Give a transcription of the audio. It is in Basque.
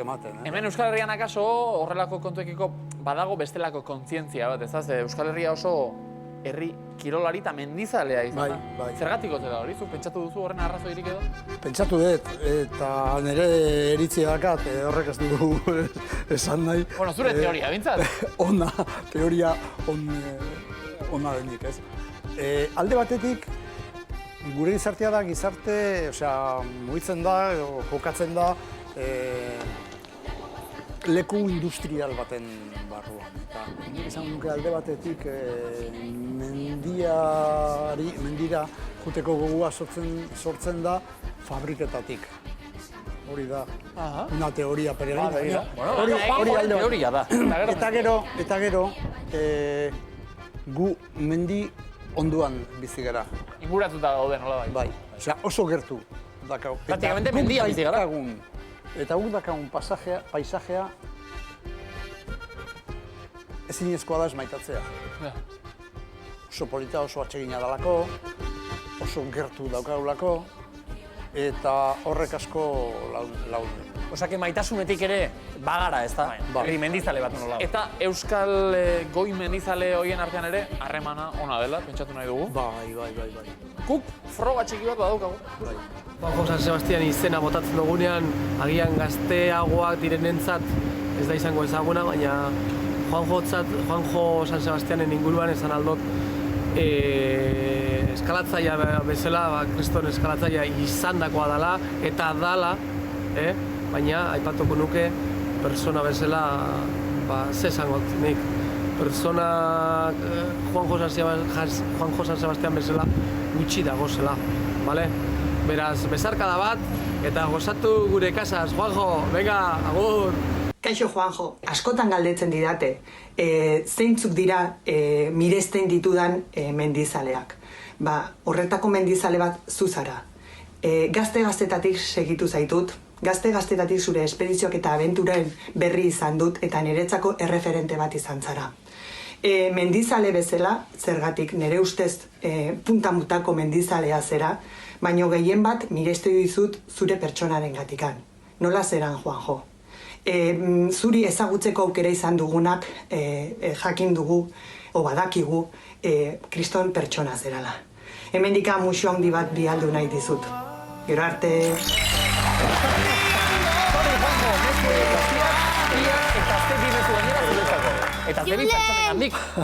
Hemen Euskal Herrian akaso horrelako kontuekiko badago bestelako kontzientzia bat, ez da? Euskal Herria oso herri kirolari eta mendizalea izan da. Bai. Zergatik ote da hori? Zu pentsatu duzu horren arrazoirik edo? Pentsatu dut, eta nire iritzia dakat, horrek ez dugu esan nahi. Bueno, zure teoria, bintzat? Teoria ona denik, ez? Alde batetik, gure gizartea da gizarte, mugitzen da, jokatzen da, leku industrial baten barruan. Eta nik izan nuke alde batetik mendira juteko gogua sortzen da fabriketatik. Hori da, una teoria peregrina. Hori alde teoria da. Eta gero, gu mendi onduan bizi gara. Inguratuta gaude nola bai. Osea, oso gertu dakau. Praktikamente mendia bizi gara. Eta guk dakagun paisajea ezinezkoa da esmaitatzea. Oso polita, oso atsegina dalako, oso gertu daukagulako, eta horrek asko lagundu. Osake maitasunetik ere bagara, ez da? Herri mendizale bat nola. Eta Euskal goi mendizale horien artean ere harremana ona dela, pentsatu nahi dugu. Bai. Guk froga txiki bat badaukagu. Juanjo San Sebastian izena botatzen dugunean, agian gazteagoak direnentzat ez da izango ezaguna, baina Juanjo San Sebastianen inguruan esan aldot eskalatzaia bezala, kriston eskalatzaia izandakoa dela eta dala, baina aipatuko nuke persona bezala, ze esangot nik, persona Juanjo San Sebastian bezala gutxi dagozela, bale? Beraz, bezarkada bat, eta gozatu gure kasaz. Juanjo, venga, agur! Kaixo, Juanjo, askotan galdetzen didate, zeintzuk dira miresten ditudan mendizaleak. Horretako mendizale bat zuzara. Gazte-gaztetatik segitu zaitut, gazte-gaztetatik zure espedizioak eta abenturen berri izan dut, eta niretzako erreferente bat izan zara. Mendizale bezala, zergatik nire ustez puntamutako mendizalea zera, baino gehien bat mirestu dizut zure pertsonaren gatikan. Nola zeran, Juanjo? Zuri ezagutzeko aukera izan dugunak jakin dugu, o badakigu, kriston pertsona zerala. Hemendika musu handi bat bialdu nahi dizut. Gero arte... Eta ze pertsonen handik.